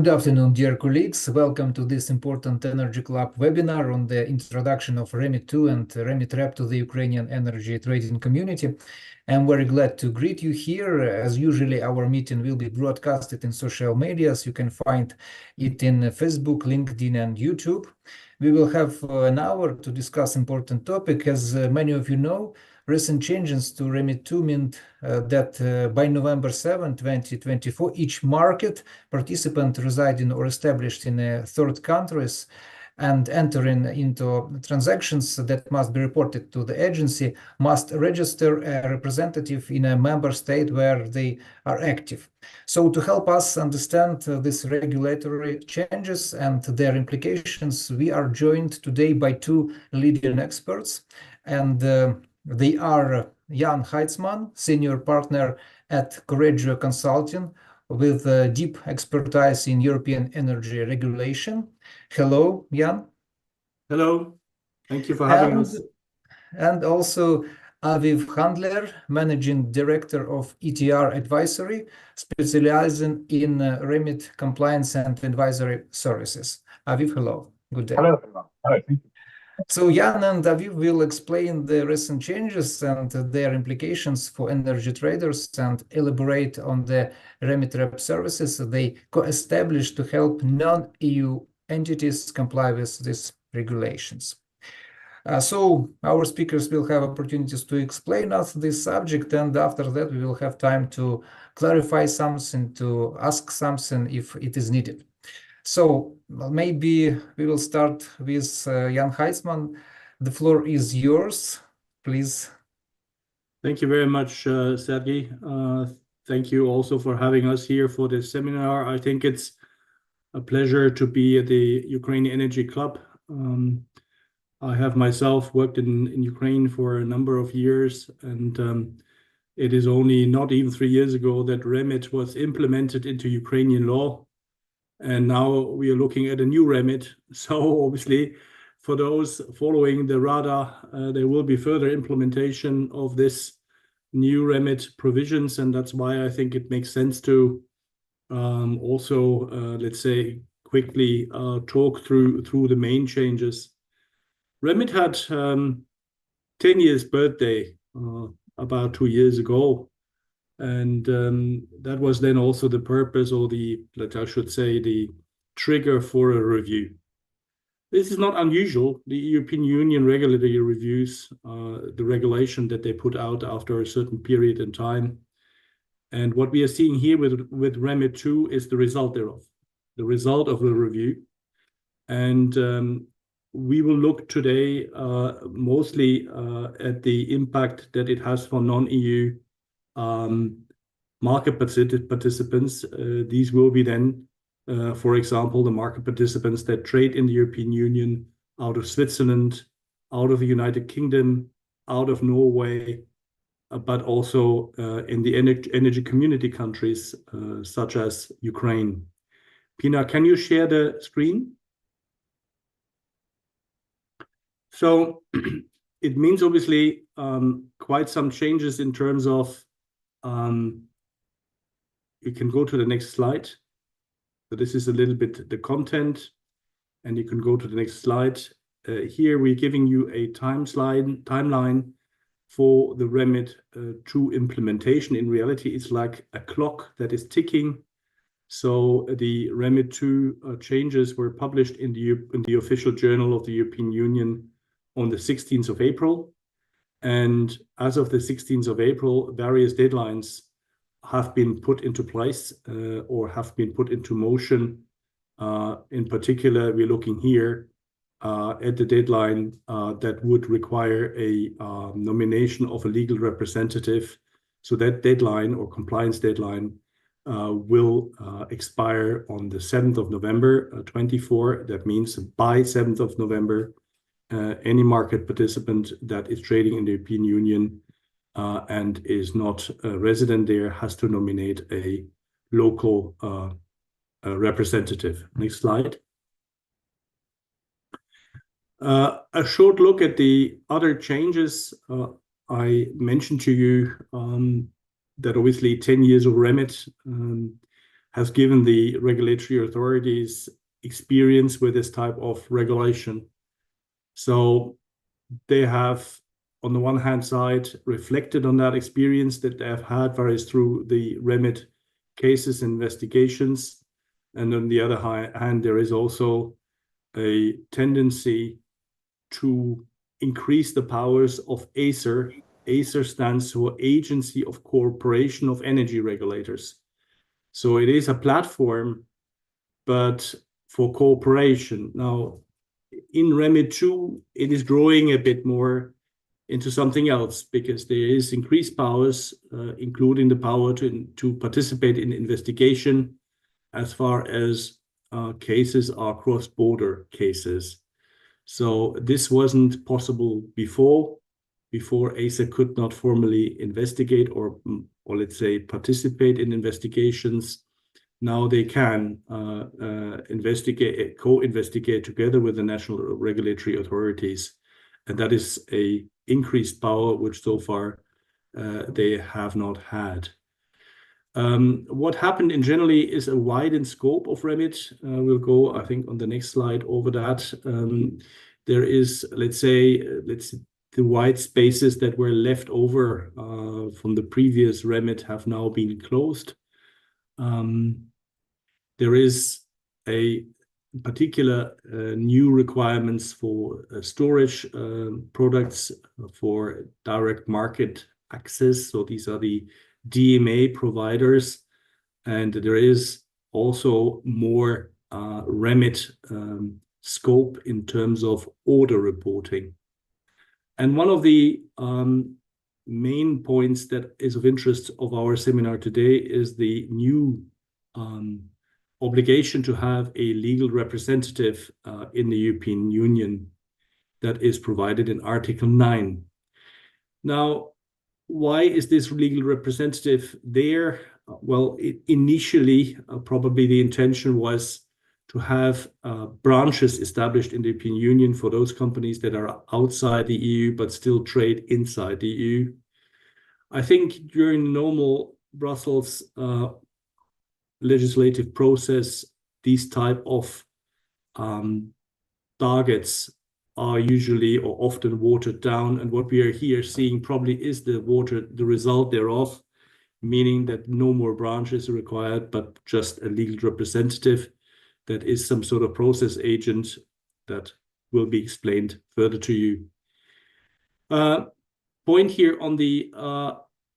Good afternoon, dear colleagues. Welcome to this important Energy Club webinar on the introduction of REMIT II and REMITREP to the Ukrainian energy trading community. I'm very glad to greet you here. As usually, our meeting will be broadcasted in social medias. You can find it in Facebook, LinkedIn, and YouTube. We will have an hour to discuss important topic. As many of you know, recent changes to REMIT II mean that by November 7, 2024, each market participant residing or established in third countries and entering into transactions that must be reported to the agency must register a representative in a member state where they are active. So to help us understand these regulatory changes and their implications, we are joined today by two leading experts, and they are Jan Haizmann, senior partner at Correggio Consulting, with deep expertise in European energy regulation. Hello, Jan. Hello. Thank you for having us. And also Aviv Handler, managing director of ETR Advisory, specializing in REMIT compliance and advisory services. Aviv, hello. Good day. Hello, everyone. Hello, thank you. So Jan and Aviv will explain the recent changes and their implications for energy traders and elaborate on the REMITREP services they co-established to help non-EU entities comply with these regulations. So our speakers will have opportunities to explain us this subject, and after that we will have time to clarify something, to ask something if it is needed. So maybe we will start with Jan Haizmann. The floor is yours, please. Thank you very much, Sergey. Thank you also for having us here for this seminar. I think it's a pleasure to be at the Ukrainian Energy Club. I have myself worked in Ukraine for a number of years, and it is only not even 3 years ago that REMIT was implemented into Ukrainian law. And now we are looking at a new REMIT. So obviously, for those following the radar, there will be further implementation of this new REMIT provisions. And that's why I think it makes sense to also, let's say, quickly talk through the main changes. REMIT had 10 years birthday about 2 years ago. And that was then also the purpose, or I should say, the trigger for a review. This is not unusual. The European Union regularly reviews the regulation that they put out after a certain period in time. And what we are seeing here with REMIT II is the result thereof, the result of the review. And we will look today mostly at the impact that it has for non-EU market participants. These will be then, for example, the market participants that trade in the European Union out of Switzerland, out of the United Kingdom, out of Norway, but also in the energy community countries such as Ukraine. Pina, can you share the screen? So it means obviously quite some changes in terms of you can go to the next slide. So this is a little bit the content, and you can go to the next slide. Here we're giving you a timeline for the REMIT II implementation. In reality, it's like a clock that is ticking. So the REMIT II changes were published in the official journal of the European Union on the 16th of April. And as of the 16th of April, various deadlines have been put into place or have been put into motion. In particular, we're looking here at the deadline that would require a nomination of a legal representative. So that deadline or compliance deadline will expire on the 7th of November 24. That means by 7th of November, any market participant that is trading in the European Union and is not a resident there has to nominate a local representative. Next slide. A short look at the other changes. I mentioned to you that obviously 10 years of REMIT has given the regulatory authorities experience with this type of regulation. So they have, on the one hand side, reflected on that experience that they have had various through the REMIT cases, investigations. And on the other hand, there is also a tendency to increase the powers of ACER. ACER stands for Agency of Cooperation of Energy Regulators. So it is a platform, but for cooperation. Now, in REMIT II, it is growing a bit more into something else because there is increased powers, including the power to participate in investigation as far as cases are cross-border cases. So this wasn't possible before. Before, ACER could not formally investigate or let's say participate in investigations. Now they can co-investigate together with the national regulatory authorities, and that is a increased power which so far they have not had. What happened in generally is a widened scope of REMIT. We'll go, I think, on the next slide over that. There is, let's say, the white spaces that were left over from the previous REMIT have now been closed. There is a particular new requirements for storage products for direct market access. So these are the DMA providers, and there is also more REMIT scope in terms of order reporting. And one of the main points that is of interest of our seminar today is the new obligation to have a legal representative in the European Union that is provided in Article 9. Now, why is this legal representative there? Well, initially, probably the intention was to have branches established in the European Union for those companies that are outside the EU but still trade inside the EU. I think during normal Brussels legislative process, these type of targets are usually or often watered down, and what we are here seeing probably is the result thereof, meaning that no more branches are required, but just a legal representative that is some sort of process agent that will be explained further to you. Point here on the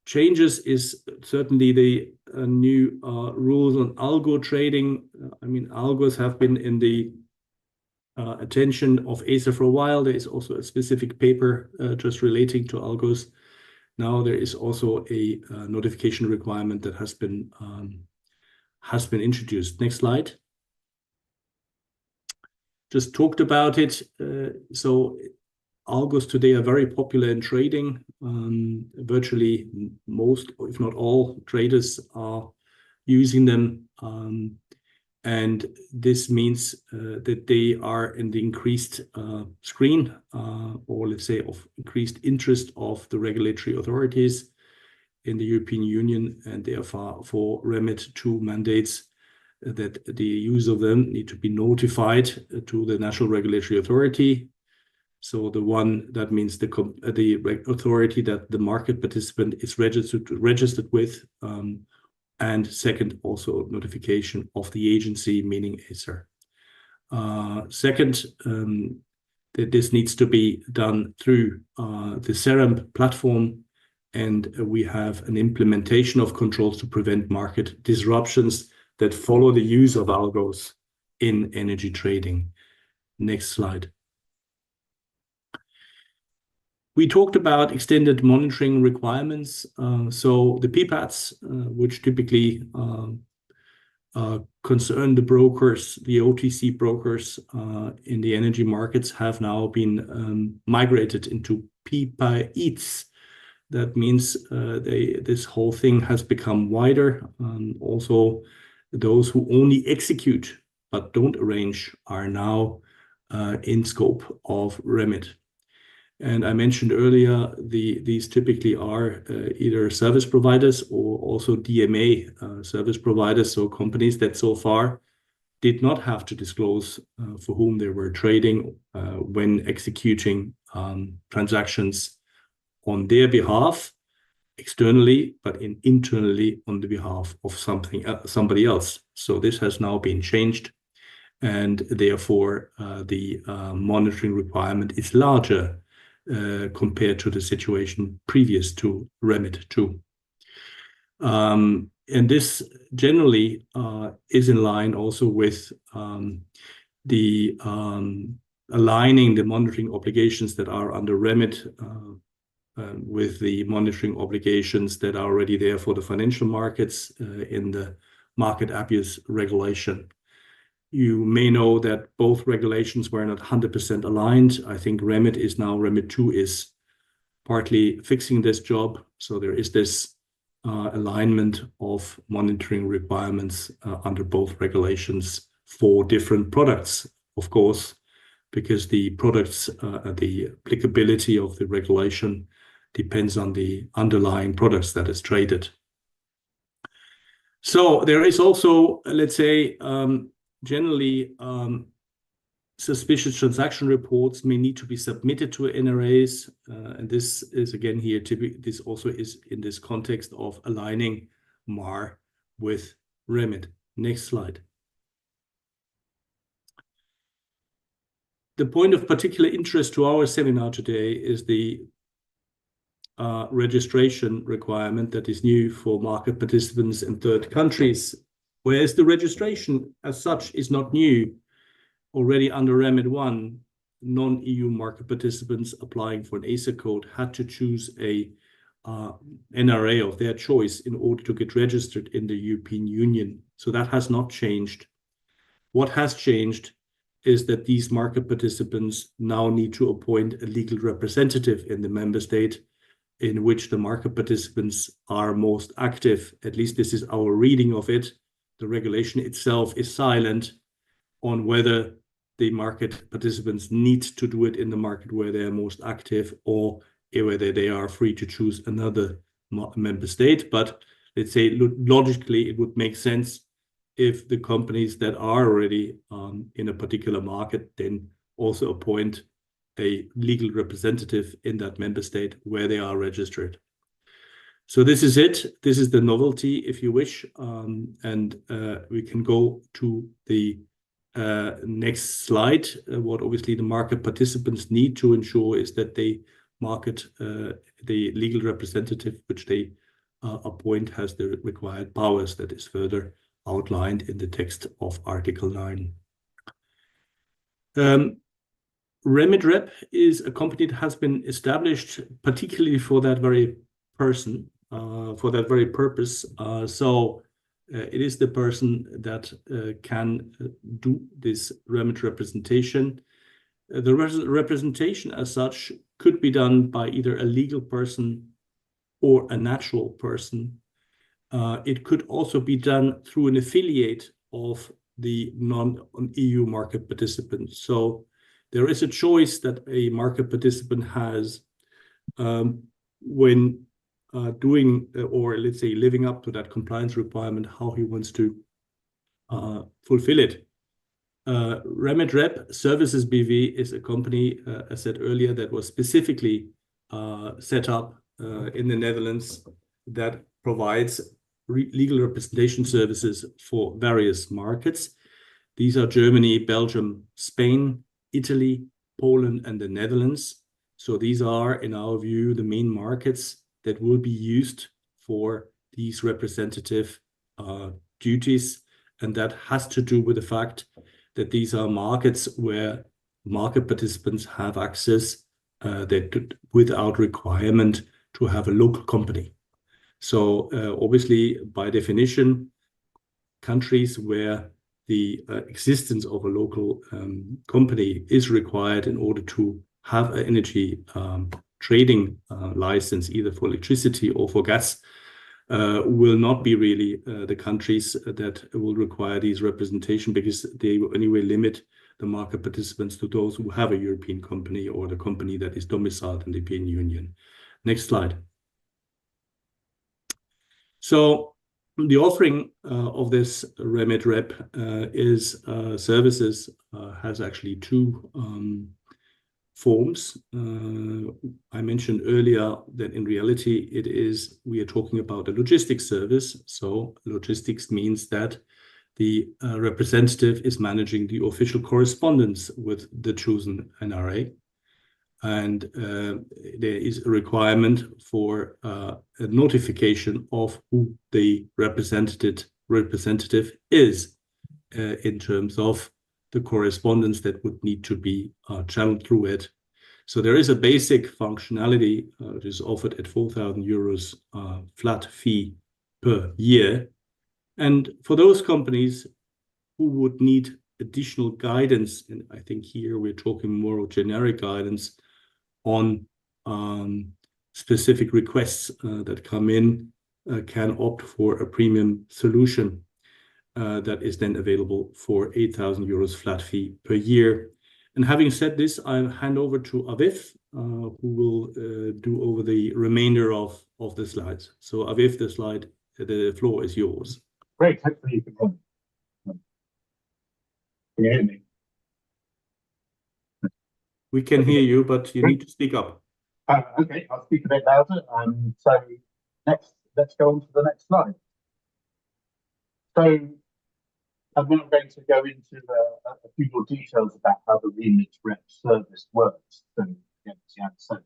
changes is certainly the new rules on algo trading. I mean, algos have been in the attention of ACER for a while. There is also a specific paper just relating to algos. Now there is also a notification requirement that has been introduced. Next slide. Just talked about it. So algos today are very popular in trading. Virtually most, if not all, traders are using them. And this means that they are in the increased screen, or let's say of increased interest of the regulatory authorities in the European Union, and therefore for REMIT II mandates that the use of them need to be notified to the national regulatory authority. So the one that means the authority that the market participant is registered with. And second, also notification of the agency, meaning ACER. Second, that this needs to be done through the CEREM platform, and we have an implementation of controls to prevent market disruptions that follow the use of algos in energy trading. Next slide. We talked about extended monitoring requirements. So the PPATs, which typically concern the brokers, the OTC brokers in the energy markets, have now been migrated into PPAITs. That means this whole thing has become wider. Also, those who only execute but don't arrange are now in scope of REMIT. And I mentioned earlier, these typically are either service providers or also DMA service providers, so companies that so far did not have to disclose for whom they were trading when executing transactions on their behalf externally, but internally on the behalf of somebody else. So this has now been changed, and therefore the monitoring requirement is larger compared to the situation previous to REMIT II. And this generally is in line also with the aligning the monitoring obligations that are under REMIT with the monitoring obligations that are already there for the financial markets in the market abuse regulation. You may know that both regulations were not 100% aligned. I think REMIT II is partly fixing this job. So there is this alignment of monitoring requirements under both regulations for different products, of course, because the products, the applicability of the regulation depends on the underlying products that is traded. So there is also, let's say, generally, suspicious transaction reports may need to be submitted to NRAs, and this is again here. This also is in this context of aligning MAR with REMIT. Next slide. The point of particular interest to our seminar today is the registration requirement that is new for market participants in third countries, whereas the registration as such is not new. Already under REMIT I, non-EU market participants applying for an ASA code had to choose a NRA of their choice in order to get registered in the European Union. So that has not changed. What has changed is that these market participants now need to appoint a legal representative in the member state in which the market participants are most active. At least this is our reading of it. The regulation itself is silent on whether the market participants need to do it in the market where they are most active or whether they are free to choose another member state. But let's say logically, it would make sense if the companies that are already in a particular market then also appoint a legal representative in that member state where they are registered. So this is it. This is the novelty, if you wish. And we can go to the next slide. What obviously the market participants need to ensure is that they market the legal representative which they appoint has the required powers that is further outlined in the text of Article 9. REMITREP is a company that has been established particularly for that very person, for that very purpose. It is the person that can do this REMIT representation. The representation as such could be done by either a legal person or a natural person. It could also be done through an affiliate of the non-EU market participant. So there is a choice that a market participant has when doing or let's say living up to that compliance requirement, how he wants to fulfill it. REMITREP Services BV is a company, as said earlier, that was specifically set up in the Netherlands that provides legal representation services for various markets. These are Germany, Belgium, Spain, Italy, Poland, and the Netherlands. So these are, in our view, the main markets that will be used for these representative duties. And that has to do with the fact that these are markets where market participants have access without requirement to have a local company. So obviously, by definition, countries where the existence of a local company is required in order to have an energy trading license, either for electricity or for gas, will not be really the countries that will require these representation, because they will anyway limit the market participants to those who have a European company or the company that is domiciled in the European Union. Next slide. So the offering of this REMITREP is services has actually two forms. I mentioned earlier that in reality we are talking about a logistics service. So logistics means that the representative is managing the official correspondence with the chosen NRA. And there is a requirement for a notification of who the representative is in terms of the correspondence that would need to be channeled through it. So there is a basic functionality which is offered at 4,000 euros flat fee per year. And for those companies who would need additional guidance, and I think here we're talking more generic guidance on specific requests that come in, can opt for a premium solution that is then available for 8,000 euros flat fee per year. And having said this, I'll hand over to Aviv, who will do over the remainder of the slides. So Aviv, the floor is yours. Great, hopefully you can hear me. Can you hear me? We can hear you, but you need to speak up. Okay, I'll speak a bit louder. So let's go on to the next slide. So I'm now going to go into a few more details about how the REMITREP service works. So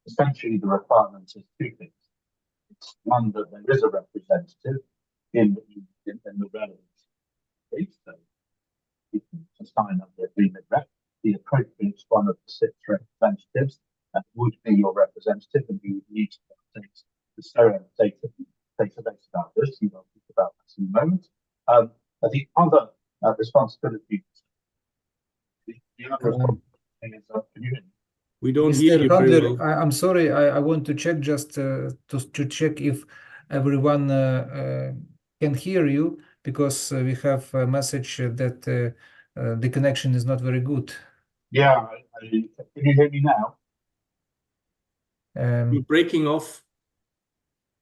essentially the requirement is two things. It's one, that there is a representative in the relevant state. So you can sign up with REMITREP. The appropriate one of the 6 representatives would be your representative, and you would need to update the SORAM database about this. You will think about that in a moment. The other responsibility, the other responsibility is community. We don't hear you very well. I'm sorry, I want to check just to check if everyone can hear you, because we have a message that the connection is not very good. Yeah, can you hear me now? You're breaking off.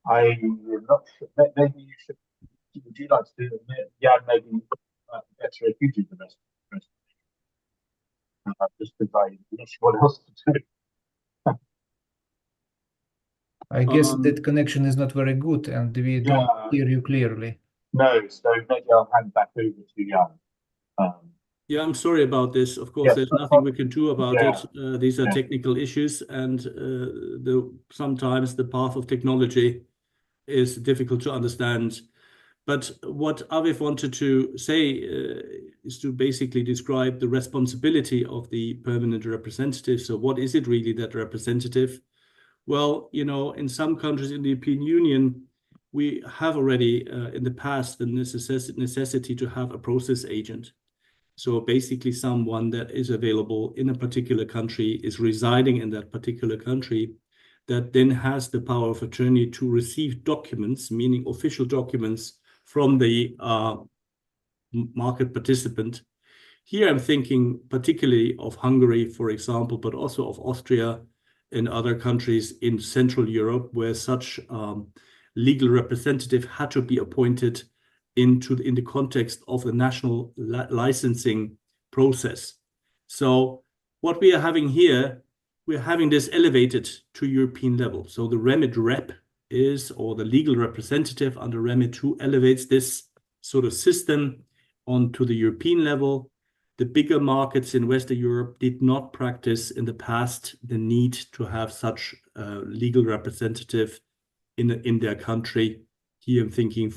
I'm not sure. Maybe you should. Would you like to do it? Yeah, maybe better if you do the rest. Just because I'm not sure what else to do. I guess that connection is not very good, and we don't hear you clearly. No, so maybe I'll hand back over to Jan. Yeah, I'm sorry about this. Of course, there's nothing we can do about it. These are technical issues, and sometimes the path of technology is difficult to understand. But what Aviv wanted to say is to basically describe the responsibility of the permanent representative. So what is it really, that representative? Well, you know, in some countries in the European Union, we have already in the past the necessity to have a process agent. So basically someone that is available in a particular country, is residing in that particular country, that then has the power of attorney to receive documents, meaning official documents from the market participant. Here I'm thinking particularly of Hungary, for example, but also of Austria and other countries in Central Europe, where such legal representative had to be appointed in the context of the national licensing process. So what we are having here, we're having this elevated to European level. So the REMITREP is, or the legal representative under REMIT II, elevates this sort of system onto the European level. The bigger markets in Western Europe did not practice in the past the need to have such a legal representative in their country. Here I'm thinking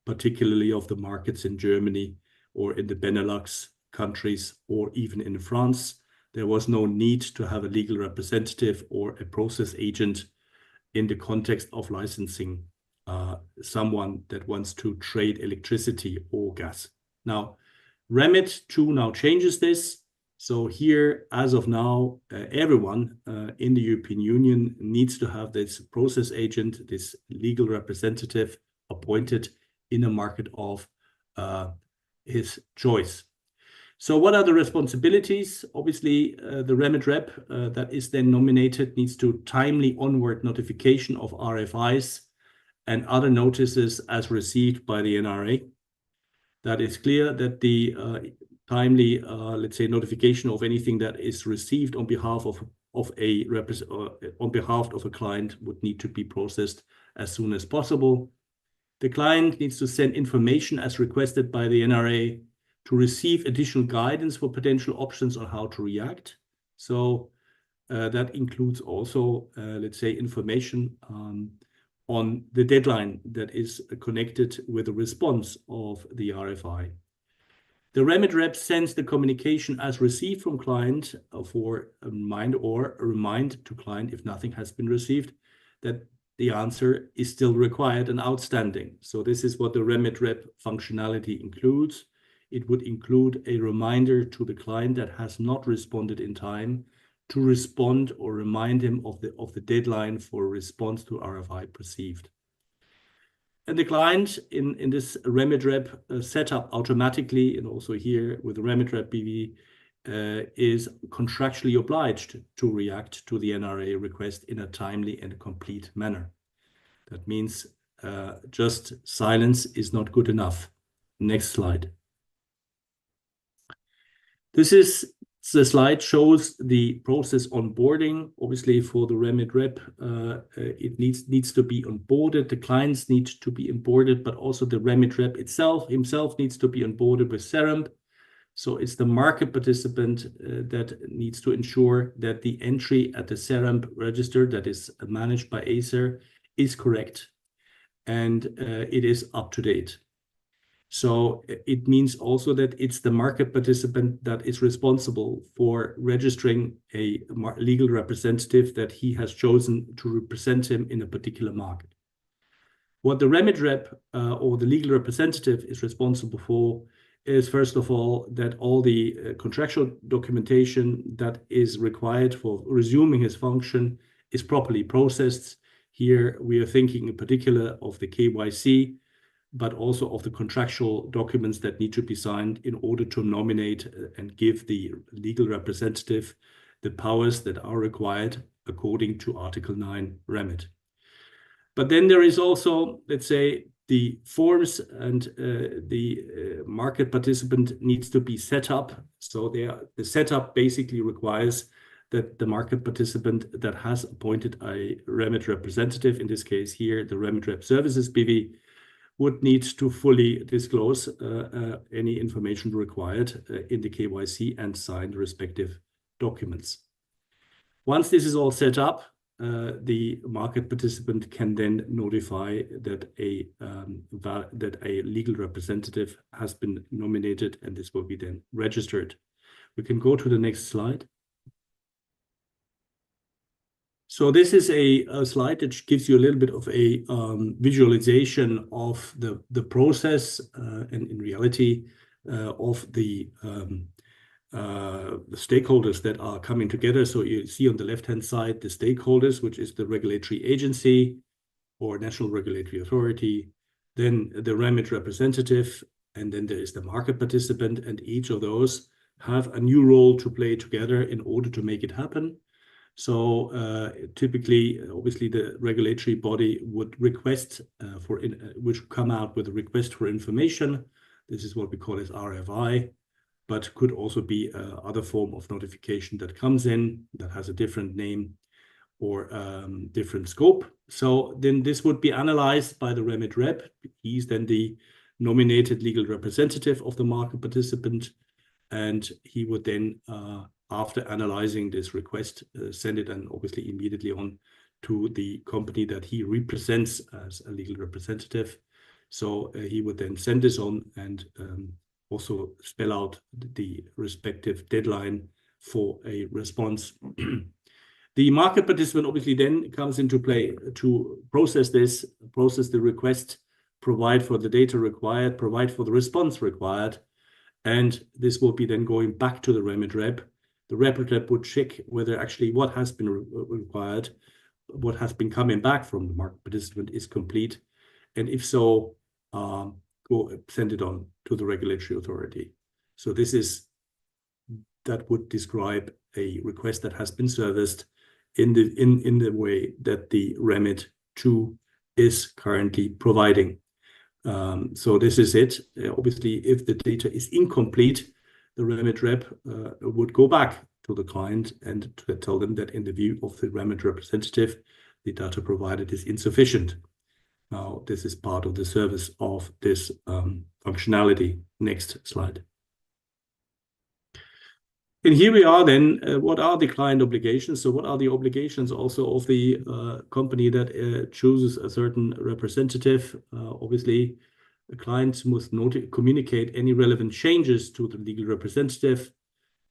particularly of the markets in Germany or in the Benelux countries, or even in France. There was no need to have a legal representative or a process agent in the context of licensing someone that wants to trade electricity or gas. Now, REMIT II now changes this. So here, as of now, everyone in the European Union needs to have this process agent, this legal representative appointed in a market of his choice. So what are the responsibilities? Obviously, the REMITREP that is then nominated needs to timely onward notification of RFIs and other notices as received by the NRA. That is clear that the timely, let's say, notification of anything that is received on behalf of a client would need to be processed as soon as possible. The client needs to send information as requested by the NRA to receive additional guidance for potential options on how to react. So that includes also, let's say, information on the deadline that is connected with the response of the RFI. The REMITREP sends the communication as received from client for a remind to client if nothing has been received, that the answer is still required and outstanding. So this is what the REMITREP functionality includes. It would include a reminder to the client that has not responded in time to respond or remind him of the deadline for response to RFI perceived. And the client in this REMITREP set up automatically, and also here with the REMITREP BV, is contractually obliged to react to the NRA request in a timely and complete manner. That means just silence is not good enough. Next slide. The slide shows the process onboarding. Obviously, for the REMITREP, it needs to be onboarded. The clients need to be onboarded, but also the REMITREP himself needs to be onboarded with CEREMP. So it's the market participant that needs to ensure that the entry at the CEREMP register that is managed by Acer is correct and it is up to date. So it means also that it's the market participant that is responsible for registering a legal representative that he has chosen to represent him in a particular market. What the REMITREP or the legal representative is responsible for is, first of all, that all the contractual documentation that is required for resuming his function is properly processed. Here we are thinking in particular of the KYC, but also of the contractual documents that need to be signed in order to nominate and give the legal representative the powers that are required according to Article 9 REMIT. But then there is also, let's say, the forms and the market participant needs to be set up. So the setup basically requires that the market participant that has appointed a REMIT representative, in this case here, the REMITREP Services BV, would need to fully disclose any information required in the KYC and sign the respective documents. Once this is all set up, the market participant can then notify that a legal representative has been nominated, and this will be then registered. We can go to the next slide. So this is a slide that gives you a little bit of a visualization of the process and in reality of the stakeholders that are coming together. So you see on the left-hand side the stakeholders, which is the regulatory agency or national regulatory authority, then the REMIT representative, and then there is the market participant, and each of those have a new role to play together in order to make it happen. So typically, obviously, the regulatory body would request which come out with a request for information. This is what we call as RFI, but could also be other form of notification that comes in that has a different name or different scope. So then this would be analyzed by the REMITREP. He's then the nominated legal representative of the market participant, and he would then after analyzing this request, send it and obviously immediately on to the company that he represents as a legal representative. So he would then send this on and also spell out the respective deadline for a response. The market participant obviously then comes into play to process the request, provide for the data required, provide for the response required, and this will be then going back to the REMITREP. The REMITREP would check whether actually what has been required, what has been coming back from the market participant is complete. And if so, go send it on to the regulatory authority. So this is that would describe a request that has been serviced in the way that the REMIT II is currently providing. So this is it. Obviously, if the data is incomplete, the REMITREP would go back to the client and to tell them that in the view of the REMIT representative, the data provided is insufficient. Now, this is part of the service of this functionality. Next slide. And here we are then, what are the client obligations? So what are the obligations also of the company that chooses a certain representative? Obviously, the clients must communicate any relevant changes to the legal representative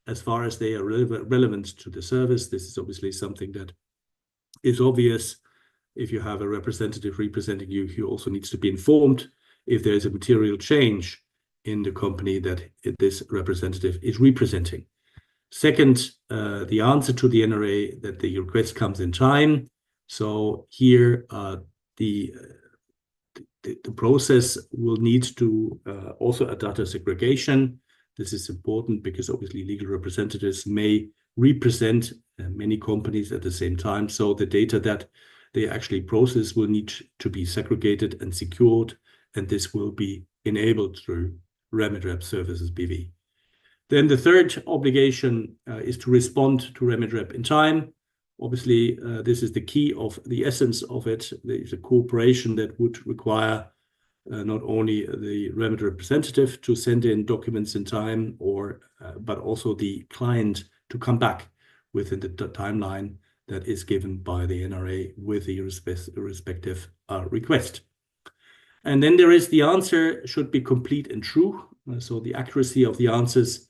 as far as they are relevant to the service. This is obviously something that is obvious. If you have a representative representing you, he also needs to be informed if there is a material change in the company that this representative is representing. Second, the answer to the NRA that the request comes in time. So here, the process will need to also a data segregation. This is important because obviously legal representatives may represent many companies at the same time. So the data that they actually process will need to be segregated and secured, and this will be enabled through REMITREP Services BV. Then the third obligation is to respond to REMITREP in time. Obviously, this is the key of the essence of it. There is a cooperation that would require not only the REMIT representative to send in documents in time, but also the client to come back within the timeline that is given by the NRA with the respective request. And then there is the answer should be complete and true. So the accuracy of the answers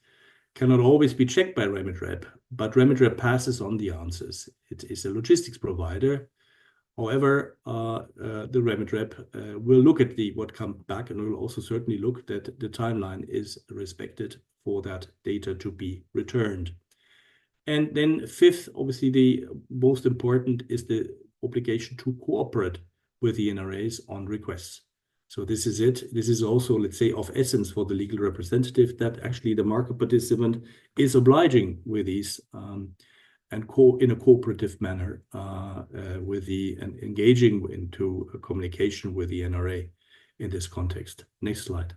cannot always be checked by REMITREP, but REMITREP passes on the answers. It is a logistics provider. However, the REMITREP will look at what comes back and will also certainly look that the timeline is respected for that data to be returned. And then fifth, obviously the most important is the obligation to cooperate with the NRAs on requests. So this is it. This is also, let's say, of essence for the legal representative that actually the market participant is obliging with these and in a cooperative manner and engaging into a communication with the NRA in this context. Next slide.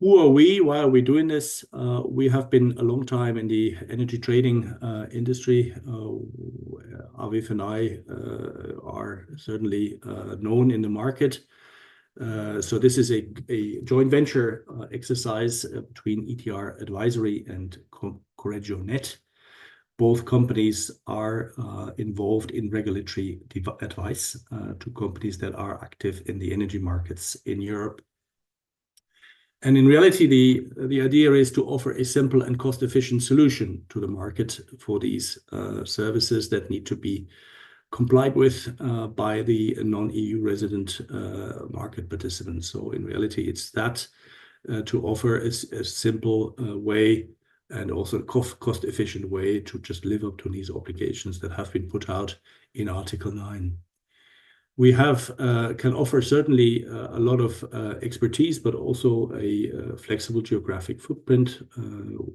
Who are we? Why are we doing this? We have been a long time in the energy trading industry. Aviv and I are certainly known in the market. So this is a joint venture exercise between ETR Advisory and Correggio Net. Both companies are involved in regulatory advice to companies that are active in the energy markets in Europe. And in reality, the idea is to offer a simple and cost-efficient solution to the market for these services that need to be complied with by the non-EU resident market participants. So in reality, it's that to offer a simple way and also a cost-efficient way to just live up to these obligations that have been put out in Article 9. We can offer certainly a lot of expertise, but also a flexible geographic footprint.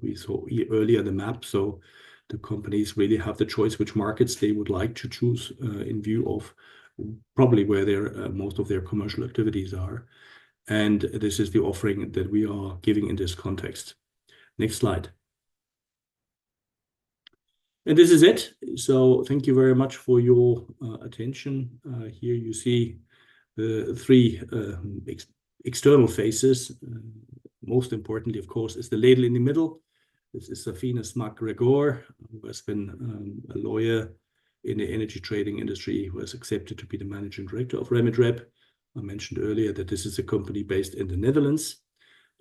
We saw earlier the map, so the companies really have the choice which markets they would like to choose in view of probably where most of their commercial activities are. And this is the offering that we are giving in this context. Next slide. And this is it. So thank you very much for your attention. Here you see the three external faces. Most importantly, of course, is the ladle in the middle. This is Safina MacGregor, who has been a lawyer in the energy trading industry, who has accepted to be the managing director of REMITREP. I mentioned earlier that this is a company based in the Netherlands,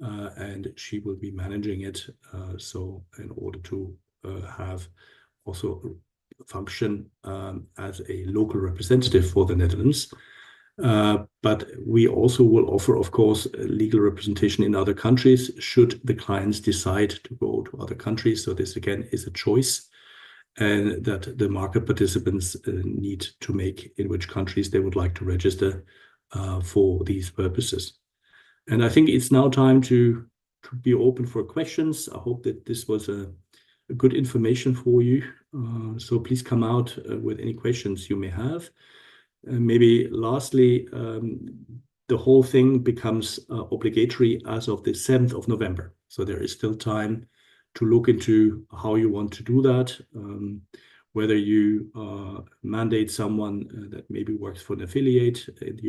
and she will be managing it. So in order to have also function as a local representative for the Netherlands. But we also will offer, of course, legal representation in other countries should the clients decide to go to other countries. So this again is a choice and that the market participants need to make in which countries they would like to register for these purposes. And I think it's now time to to be open for questions. I hope that this was a good information for you. So please come out with any questions you may have. Maybe lastly, the whole thing becomes obligatory as of the 7th of November. So there is still time to look into how you want to do that, whether you mandate someone that maybe works for an affiliate that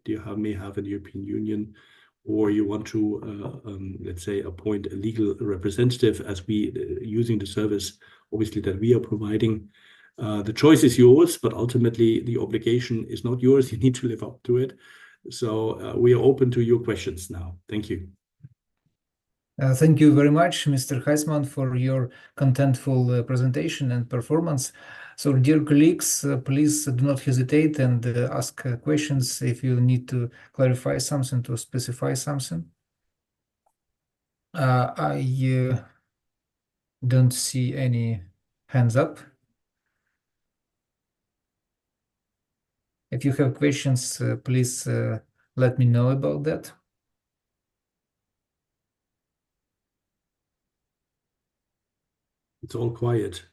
you may have in the European Union, or you want to, let's say, appoint a legal representative as using the service, obviously, that we are providing. The choice is yours, but ultimately the obligation is not yours. You need to live up to it. So we are open to your questions now. Thank you. Thank you very much, Mr. Haizmann, for your contentful presentation and performance. So, dear colleagues, please do not hesitate and ask questions if you need to clarify something, to specify something. I don't see any hands up. If you have questions, please let me know about that. It's all quiet.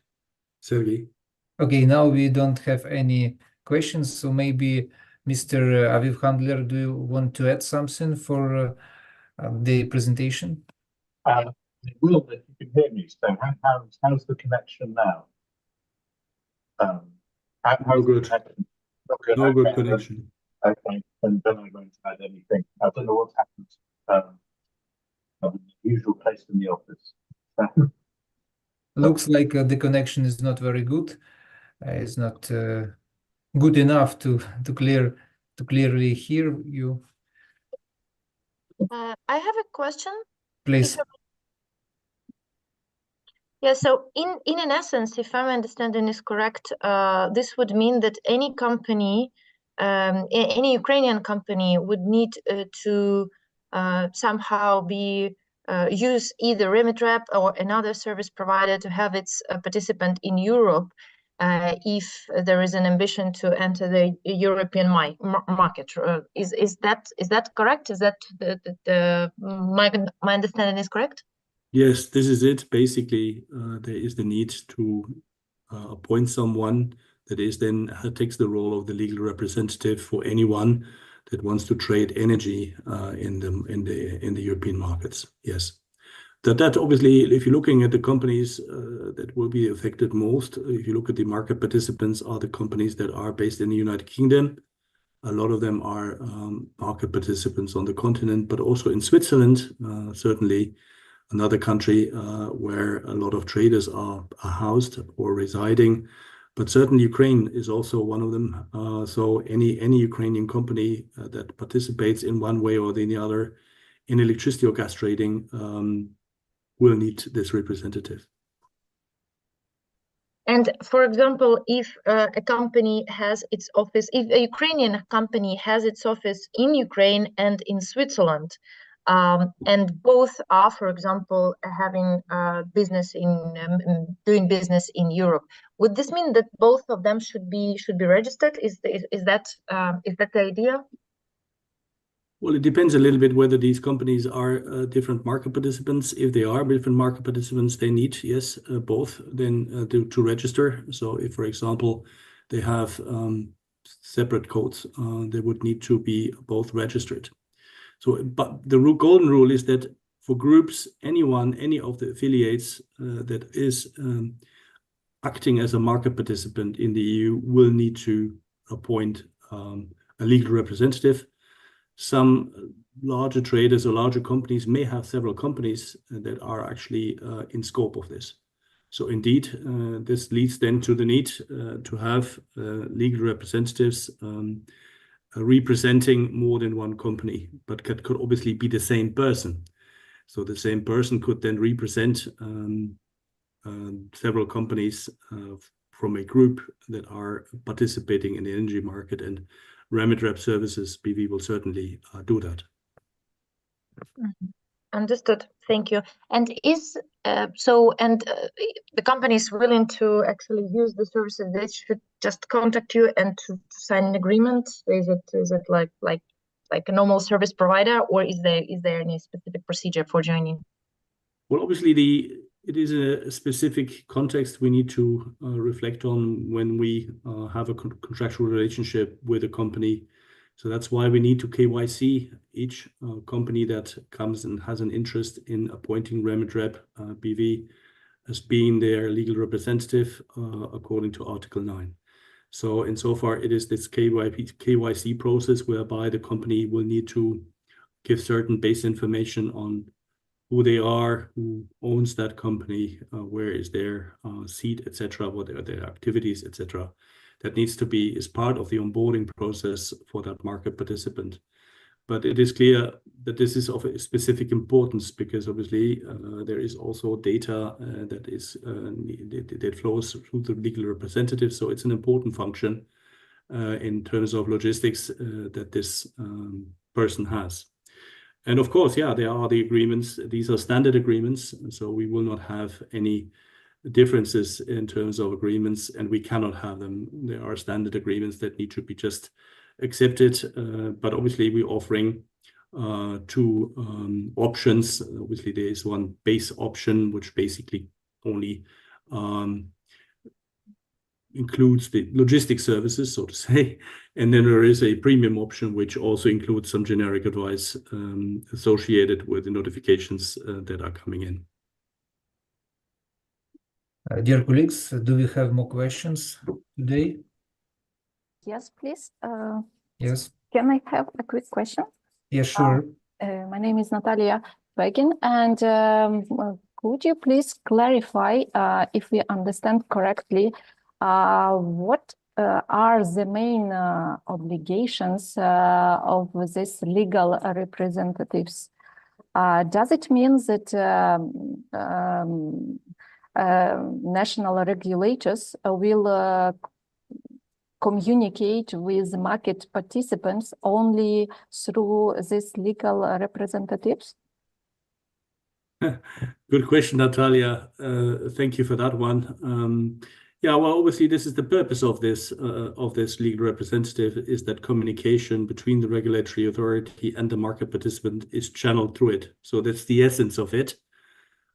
Sergey? Okay, now we don't have any questions, so maybe Mr. Aviv Handler, do you want to add something for the presentation? I will, if you can hear me. So how's the connection now? No good. Not good. No good Okay, connection. Okay, and then I won't add anything. I don't know what's happened. I'm in the usual place in the office. Looks like the connection is not very good. It's not good enough to clearly hear you. I have a question. Please. Yeah, so in an essence, if I'm understanding this correct, this would mean that any company, any Ukrainian company would need to somehow use either REMITREP or another service provider to have its participant in Europe if there is an ambition to enter the European market. Is that correct? Is that my understanding is correct? Yes, this is it. Basically, there is the need to appoint someone that takes the role of the legal representative for anyone that wants to trade energy in the European markets. Yes, that obviously, if you're looking at the companies that will be affected most, if you look at the market participants, are the companies that are based in the United Kingdom. A lot of them are market participants on the continent, but also in Switzerland, certainly. Another country where a lot of traders are housed or residing, but certainly Ukraine is also one of them. So any Ukrainian company that participates in one way or the other in electricity or gas trading will need this representative. And for example, if a company has its office, if a Ukrainian company has its office in Ukraine and in Switzerland, and both are, for example, having business doing business in Europe, would this mean that both of them should be registered? Is that the idea? Well, it depends a little bit whether these companies are different market participants. If they are different market participants, they need, yes, both then to register. So if, for example, they have separate codes, they would need to be both registered. So, but the golden rule is that for groups, any of the affiliates that is acting as a market participant in the EU will need to appoint a legal representative. Some larger traders or larger companies may have several companies that are actually in scope of this. So indeed, this leads then to the need to have legal representatives representing more than one company, but could obviously be the same person. So the same person could then represent several companies from a group that are participating in the energy market, and REMITREP Services BV will certainly do that. Understood. Thank you. And the company is willing to actually use the services. They should just contact you and to sign an agreement. Is it like like a normal service provider, or is there any specific procedure for joining? Well, obviously, it is a specific context we need to reflect on when we have a contractual relationship with a company. So that's why we need to KYC each company that comes and has an interest in appointing REMITREP BV as being their legal representative according to Article 9. So insofar, it is this KYC process whereby the company will need to give certain base information on who they are, who owns that company, where is their seat, etc., what are their activities, etc. That needs to be as part of the onboarding process for that market participant. But it is clear that this is of a specific importance because obviously there is also data that flows through the legal representative. So it's an important function in terms of logistics that this person has. And of course, yeah, there are the agreements. These are standard agreements, so we will not have any differences in terms of agreements, and we cannot have them. There are standard agreements that need to be just accepted, but obviously we're offering two options. Obviously, there is one base option, which basically only includes the logistic services, so to say. And then there is a premium option, which also includes some generic advice associated with the notifications that are coming in. Dear colleagues, do we have more questions today? Yes, please. Yes. Can I have a quick question? Yes, sure. My name is Natalia Begin, and could you please clarify, if we understand correctly, what are the main obligations of these legal representatives? Does it mean that national regulators will communicate with market participants only through these legal representatives? Good question, Natalia. Thank you for that one. Yeah, well, obviously, this is the purpose of this legal representative, is that communication between the regulatory authority and the market participant is channeled through it. So that's the essence of it.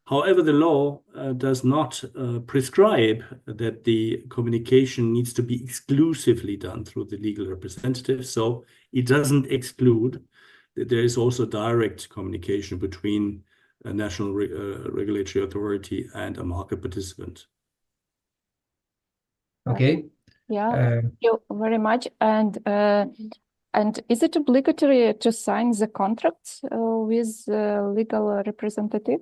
However, the law does not prescribe that the communication needs to be exclusively done through the legal representative. So it doesn't exclude that there is also direct communication between a national regulatory authority and a market participant. Okay. Yeah, thank you very much. And is it obligatory to sign the contracts with legal representative?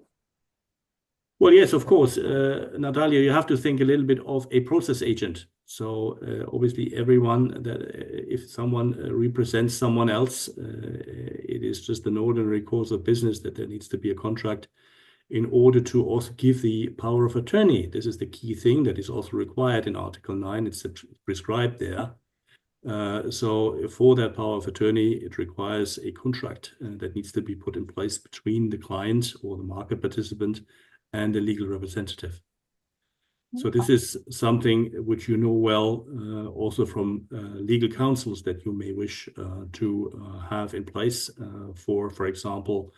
Well, yes, of course, Natalia, you have to think a little bit of a process agent. So obviously, everyone that if someone represents someone else, it is just an ordinary course of business that there needs to be a contract in order to also give the power of attorney. This is the key thing that is also required in Article 9. It's prescribed there. So for that power of attorney, it requires a contract that needs to be put in place between the client or the market participant and the legal representative. So this is something which you know well also from legal counsels that you may wish to have in place for example,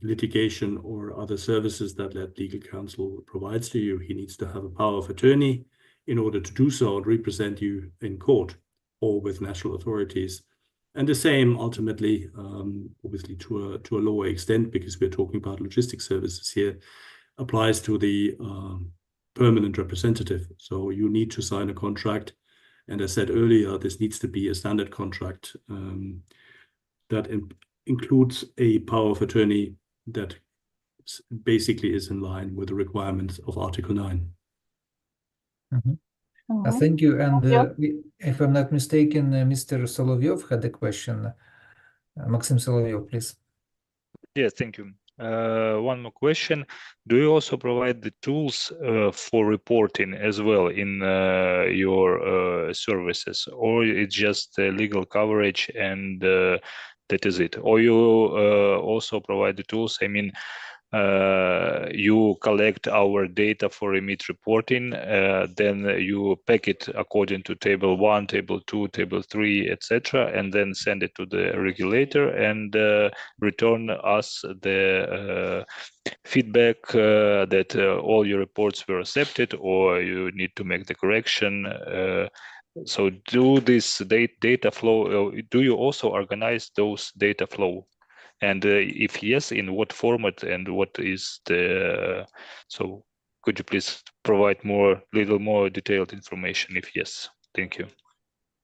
litigation or other services that legal counsel provides to you. He needs to have a power of attorney in order to do so and represent you in court or with national authorities. And the same ultimately, obviously to a lower extent, because we're talking about logistic services here, applies to the permanent representative. So you need to sign a contract. And as I said earlier, this needs to be a standard contract that includes a power of attorney that basically is in line with the requirements of Article 9. Thank you. And if I'm not mistaken, Mr. Solovyov had a question. Maxim Solovyov, please. Yeah, thank you. One more question. Do you also provide the tools for reporting as well in your services, or it's just legal coverage and that is it? Or you also provide the tools, I mean, you collect our data for REMIT reporting, then you pack it according to table 1, table 2, table 3, etc., and then send it to the regulator and return us the feedback that all your reports were accepted or you need to make the correction. So do this data flow, do you also organize those data flow? And if yes, in what format and what is the, so could you please provide little more detailed information if yes? Thank you.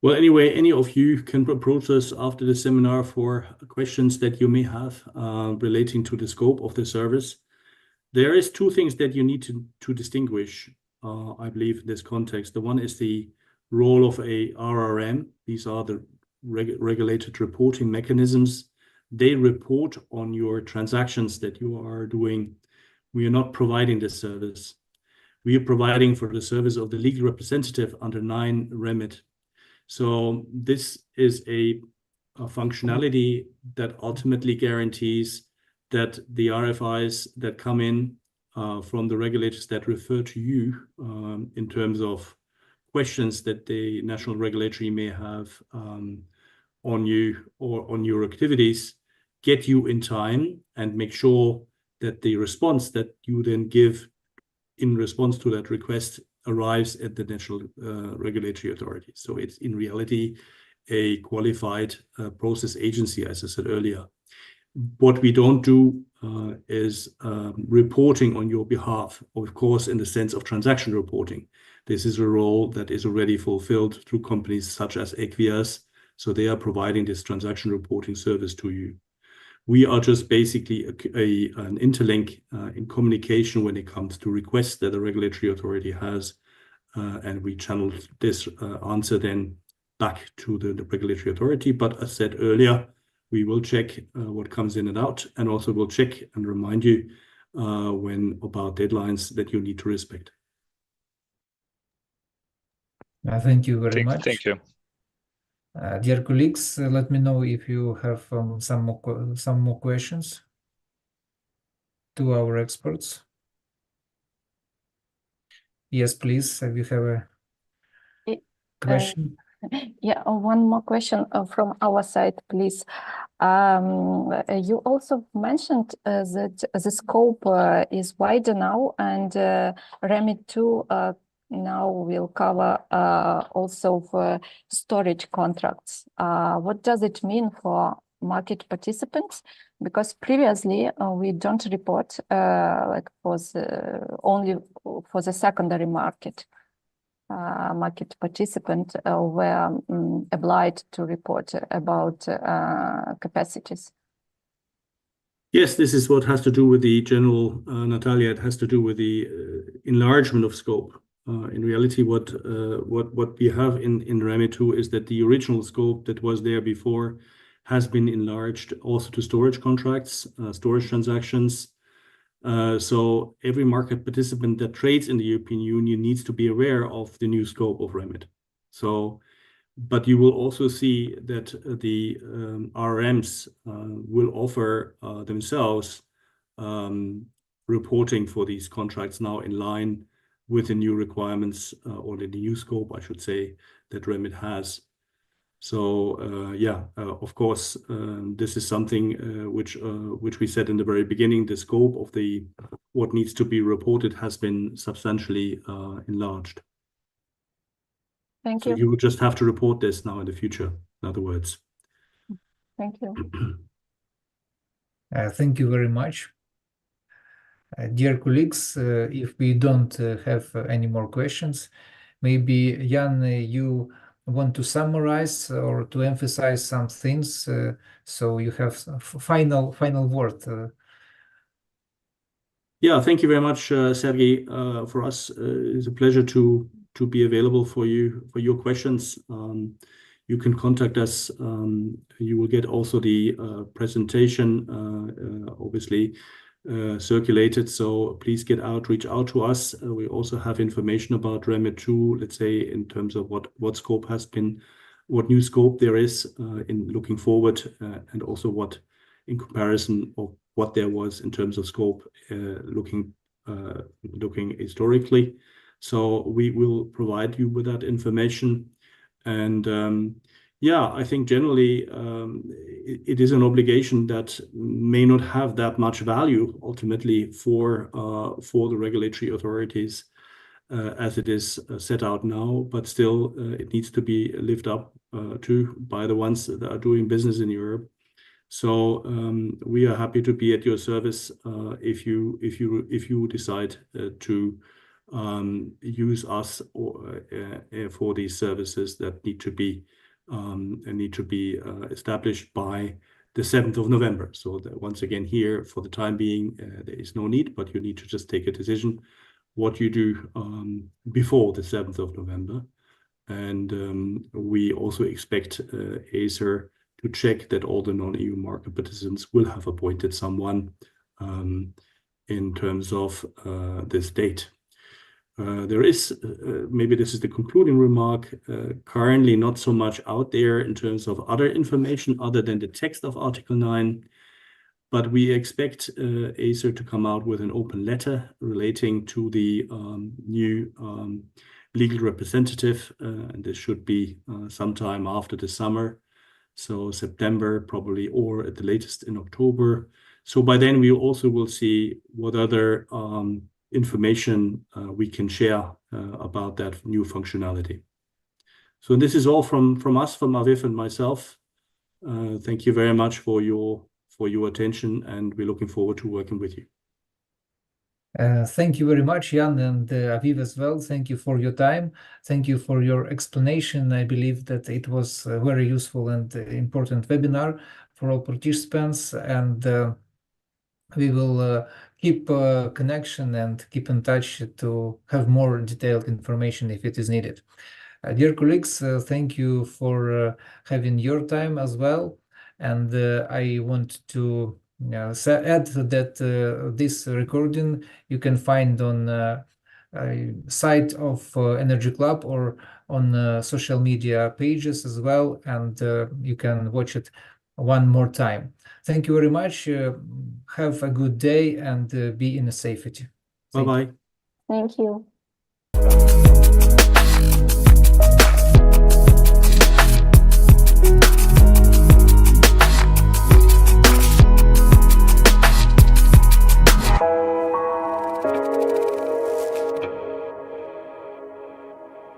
Well, anyway, any of you can approach us after the seminar for questions that you may have relating to the scope of the service. There is two things that you need to distinguish, I believe, in this context. The one is the role of a RRM. These are the regulated reporting mechanisms. They report on your transactions that you are doing. We are not providing this service. We are providing for the service of the legal representative under 9 REMIT. So this is a functionality that ultimately guarantees that the RFIs that come in from the regulators that refer to you in terms of questions that the national regulatory may have on you or on your activities get you in time and make sure that the response that you then give in response to that request arrives at the national regulatory authority. So it's in reality a qualified process agency, as I said earlier. What we don't do is reporting on your behalf, of course, in the sense of transaction reporting. This is a role that is already fulfilled through companies such as Equias. So they are providing this transaction reporting service to you. We are just basically an interlink in communication when it comes to requests that the regulatory authority has. And we channel this answer then back to the regulatory authority. But as said earlier, we will check what comes in and out, and also we'll check and remind you when about deadlines that you need to respect. Thank you very much. Thank you. Dear colleagues, let me know if you have some more questions to our experts. Yes, please. If you have a question. Yeah, one more question from our side, please. You also mentioned that the scope is wider now, and REMIT II now will cover also for storage contracts. What does it mean for market participants? Because previously we don't report like only for the secondary market. Market participant were obliged to report about capacities. Yes, this is what has to do with the general, Natalia, it has to do with the enlargement of scope. In reality, what we have in REMIT II is that the original scope that was there before has been enlarged also to storage contracts, storage transactions. So every market participant that trades in the European Union needs to be aware of the new scope of REMIT. So, but you will also see that the RMs will offer themselves reporting for these contracts now in line with the new requirements or the new scope, I should say, that REMIT has. So yeah, of course, this is something which we said in the very beginning. The scope of what needs to be reported has been substantially enlarged. Thank you. So you will just have to report this now in the future, in other words. Thank you. Thank you very much. Dear colleagues, if we don't have any more questions, maybe Jan, you want to summarize or to emphasize some things, so you have final word. Yeah, thank you very much, Sergey. For us, it's a pleasure to be available for you for your questions. You can contact us. You will get also the presentation, obviously circulated. So please reach out to us. We also have information about REMIT II, let's say, in terms of what scope has been, what new scope there is in looking forward, and also what in comparison of what there was in terms of scope, looking historically. So we will provide you with that information. And yeah, I think generally it is an obligation that may not have that much value ultimately for the regulatory authorities as it is set out now, but still it needs to be lived up to by the ones that are doing business in Europe. So we are happy to be at your service if you decide to use us or for these services that need to be established by the 7th of November. So that once again here, for the time being, there is no need, but you need to just take a decision what you do before the 7th of November. And we also expect Acer to check that all the non-EU market participants will have appointed someone in terms of this date. There is, maybe this is the concluding remark, currently not so much out there in terms of other information other than the text of Article 9, but we expect Acer to come out with an open letter relating to the new legal representative, and this should be sometime after the summer. So September probably, or at the latest in October. So by then we also will see what other information we can share about that new functionality. So this is all from us, from Aviv and myself. Thank you very much for your attention, and we're looking forward to working with you. Thank you very much, Jan, and Aviv as well. Thank you for your time. Thank you for your explanation. I believe that it was a very useful and important webinar for all participants, and we will keep connection and keep in touch to have more detailed information if it is needed. Dear colleagues, thank you for having your time as well. And I want to add that this recording you can find on site of Energy Club or on social media pages as well, and you can watch it one more time. Thank you very much. Have a good day and be in safety. Bye-bye. Thank you.